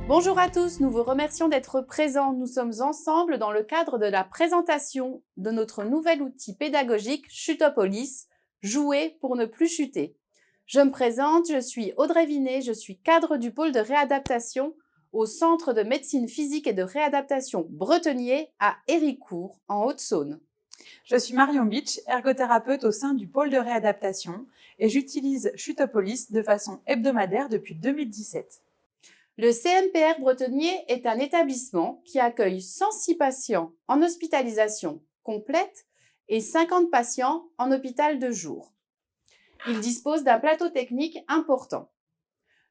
Bonjour à tous, nous vous remercions d'être présents. Nous sommes ensemble dans le cadre de la présentation de notre nouvel outil pédagogique Chutopolis, jouer pour ne plus chuter. Je me présente, je suis Audrey Vinet, je suis cadre du pôle de réadaptation au Centre de médecine physique et de réadaptation Bretenier à Héricourt, en Haute-Saône. Je suis Marion Beach, ergothérapeute au sein du pôle de réadaptation et j'utilise Chutopolis de façon hebdomadaire depuis 2017. Le CMPR Bretenier est un établissement qui accueille 106 patients en hospitalisation complète et 50 patients en hôpital de jour. Il dispose d'un plateau technique important.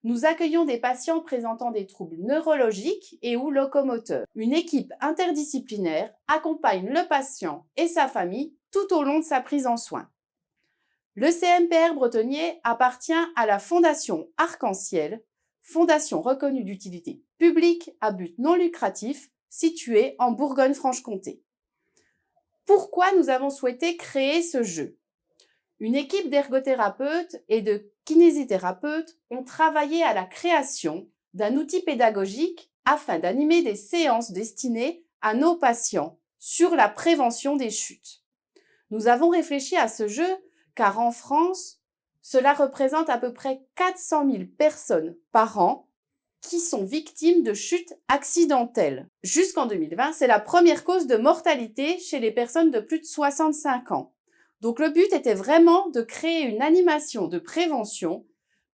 Nous accueillons des patients présentant des troubles neurologiques et ou locomoteurs. Une équipe interdisciplinaire accompagne le patient et sa famille tout au long de sa prise en soin. Le CMPR Bretenier appartient à la Fondation Arc-en-Ciel, fondation reconnue d'utilité publique à but non lucratif située en Bourgogne-Franche-Comté. Pourquoi nous avons souhaité créer ce jeu ? Une équipe d'ergothérapeutes et de kinésithérapeutes ont travaillé à la création d'un outil pédagogique afin d'animer des séances destinées à nos patients sur la prévention des chutes. Nous avons réfléchi à ce jeu car en France, cela représente à peu près 400 000 personnes par an qui sont victimes de chutes accidentelles. Jusqu'en 2020, c'est la première cause de mortalité chez les personnes de plus de 65 ans. Donc le but était vraiment de créer une animation de prévention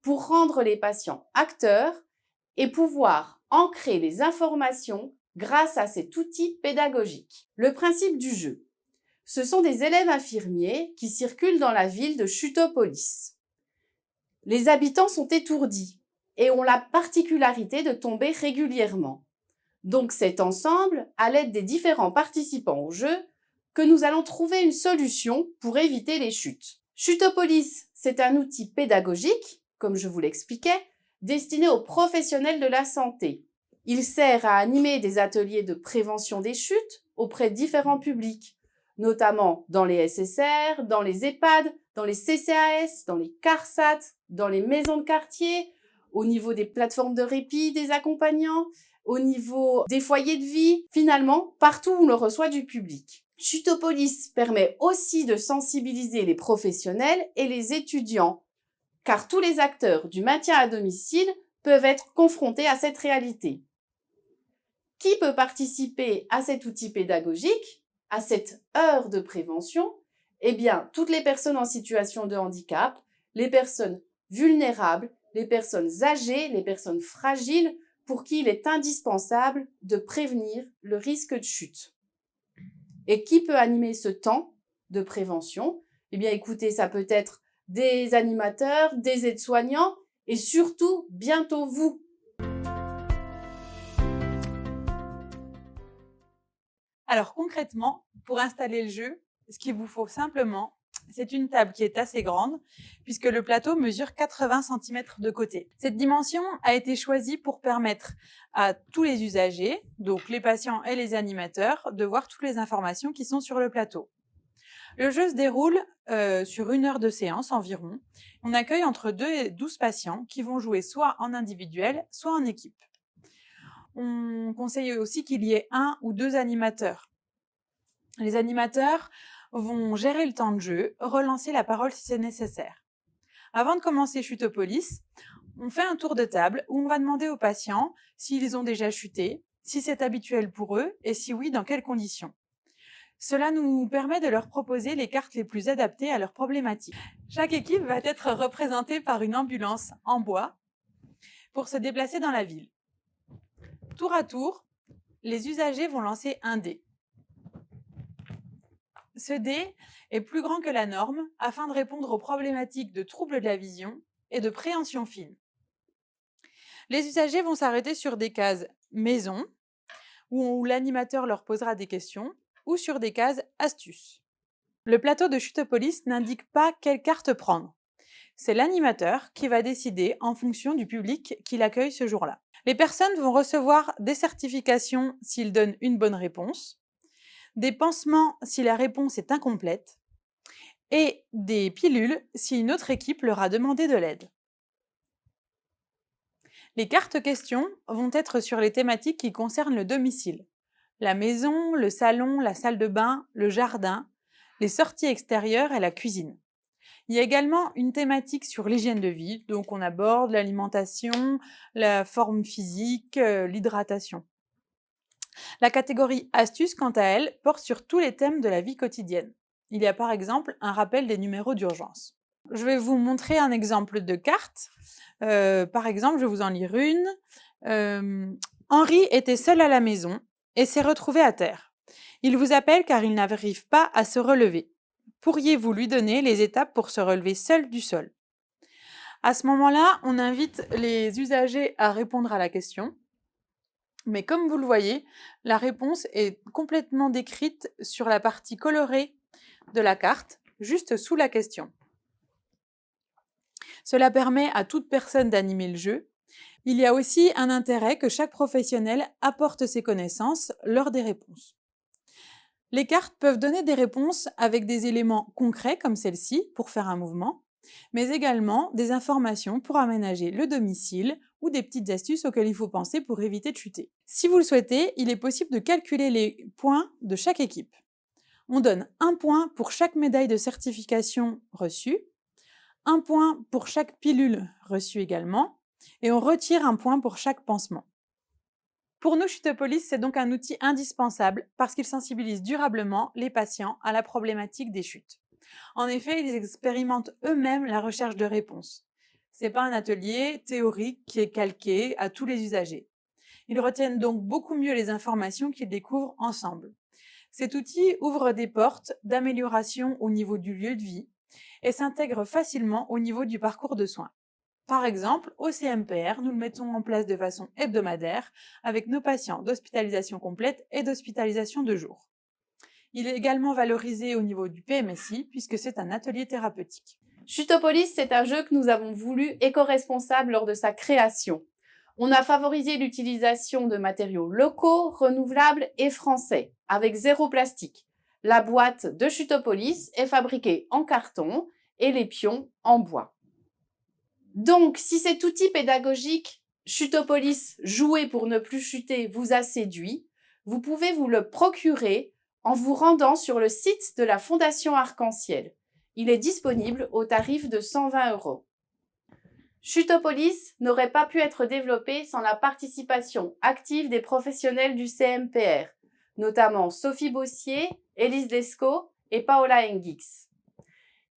pour rendre les patients acteurs et pouvoir ancrer les informations grâce à cet outil pédagogique. Le principe du jeu. Ce sont des élèves infirmiers qui circulent dans la ville de Chutopolis. Les habitants sont étourdis et ont la particularité de tomber régulièrement. Donc c'est ensemble, à l'aide des différents participants au jeu, que nous allons trouver une solution pour éviter les chutes. Chutopolis, c'est un outil pédagogique, comme je vous l'expliquais, destiné aux professionnels de la santé. Il sert à animer des ateliers de prévention des chutes auprès de différents publics, notamment dans les SSR, dans les EHPAD, dans les CCAS, dans les CARSAT, dans les maisons de quartier, au niveau des plateformes de répit des accompagnants, au niveau des foyers de vie, finalement, partout où l'on reçoit du public. Chutopolis permet aussi de sensibiliser les professionnels et les étudiants, car tous les acteurs du maintien à domicile peuvent être confrontés à cette réalité. Qui peut participer à cet outil pédagogique, à cette heure de prévention ? Eh bien, toutes les personnes en situation de handicap, les personnes vulnérables, les personnes âgées, les personnes fragiles, pour qui il est indispensable de prévenir le risque de chute. Et qui peut animer ce temps de prévention ? Eh bien, écoutez, ça peut être des animateurs, des aides-soignants et surtout, bientôt vous. Alors concrètement, pour installer le jeu, ce qu'il vous faut simplement, c'est une table qui est assez grande puisque le plateau mesure 80 cm de côté. Cette dimension a été choisie pour permettre à tous les usagers, donc les patients et les animateurs, de voir toutes les informations qui sont sur le plateau. Le jeu se déroule sur 1 heure de séance environ. On accueille entre 2 et 12 patients qui vont jouer soit en individuel, soit en équipe. On conseille aussi qu'il y ait 1 ou 2 animateurs. Les animateurs vont gérer le temps de jeu, relancer la parole si c'est nécessaire. Avant de commencer Chutopolis, on fait un tour de table où on va demander aux patients s'ils ont déjà chuté, si c'est habituel pour eux et si oui, dans quelles conditions. Cela nous permet de leur proposer les cartes les plus adaptées à leurs problématiques. Chaque équipe va être représentée par une ambulance en bois pour se déplacer dans la ville. Tour à tour, les usagers vont lancer un dé. Ce dé est plus grand que la norme afin de répondre aux problématiques de troubles de la vision et de préhension fine. Les usagers vont s'arrêter sur des cases maison, où l'animateur leur posera des questions, ou sur des cases astuces. Le plateau de Chutopolis n'indique pas quelle carte prendre. C'est l'animateur qui va décider en fonction du public qu'il accueille ce jour-là. Les personnes vont recevoir des certifications s'ils donnent une bonne réponse, des pansements si la réponse est incomplète et des pilules si une autre équipe leur a demandé de l'aide. Les cartes questions vont être sur les thématiques qui concernent le domicile. La maison, le salon, la salle de bain, le jardin, les sorties extérieures et la cuisine. Il y a également une thématique sur l'hygiène de vie, donc on aborde l'alimentation, la forme physique, l'hydratation. La catégorie astuces, quant à elle, porte sur tous les thèmes de la vie quotidienne. Il y a par exemple un rappel des numéros d'urgence. Je vais vous montrer un exemple de carte. Par exemple, je vais vous en lire une. Henri était seul à la maison et s'est retrouvé à terre. Il vous appelle car il n'arrive pas à se relever. Pourriez-vous lui donner les étapes pour se relever seul du sol? À ce moment-là, on invite les usagers à répondre à la question. Mais comme vous le voyez, la réponse est complètement décrite sur la partie colorée de la carte, juste sous la question. Cela permet à toute personne d'animer le jeu. Il y a aussi un intérêt que chaque professionnel apporte ses connaissances lors des réponses. Les cartes peuvent donner des réponses avec des éléments concrets comme celle-ci pour faire un mouvement, mais également des informations pour aménager le domicile ou des petites astuces auxquelles il faut penser pour éviter de chuter. Si vous le souhaitez, il est possible de calculer les points de chaque équipe. On donne 1 point pour chaque médaille de certification reçue, 1 point pour chaque pilule reçue également, et on retire 1 point pour chaque pansement. Pour nous, Chutopolis, c'est donc un outil indispensable parce qu'il sensibilise durablement les patients à la problématique des chutes. En effet, ils expérimentent eux-mêmes la recherche de réponses. Ce n'est pas un atelier théorique qui est calqué à tous les usagers. Ils retiennent donc beaucoup mieux les informations qu'ils découvrent ensemble. Cet outil ouvre des portes d'amélioration au niveau du lieu de vie et s'intègre facilement au niveau du parcours de soins. Par exemple, au CMPR, nous le mettons en place de façon hebdomadaire avec nos patients d'hospitalisation complète et d'hospitalisation de jour. Il est également valorisé au niveau du PMSI puisque c'est un atelier thérapeutique. Chutopolis, c'est un jeu que nous avons voulu éco-responsable lors de sa création. On a favorisé l'utilisation de matériaux locaux, renouvelables et français, avec 0 plastique. La boîte de Chutopolis est fabriquée en carton et les pions en bois. Donc, si cet outil pédagogique Chutopolis, jouer pour ne plus chuter, vous a séduit, vous pouvez vous le procurer en vous rendant sur le site de la Fondation Arc-en-Ciel. Il est disponible au tarif de 120 €. Chutopolis n'aurait pas pu être développé sans la participation active des professionnels du CMPR, notamment Sophie Bossier, Élise Lescaut et Paola Hengix.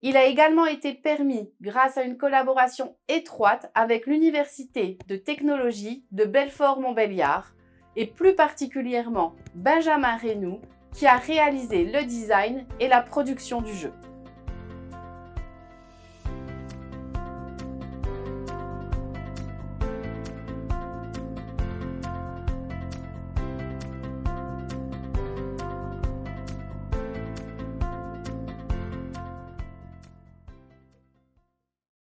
Il a également été permis grâce à une collaboration étroite avec l'Université de technologie de Belfort-Montbéliard et plus particulièrement Benjamin Reynoux qui a réalisé le design et la production du jeu.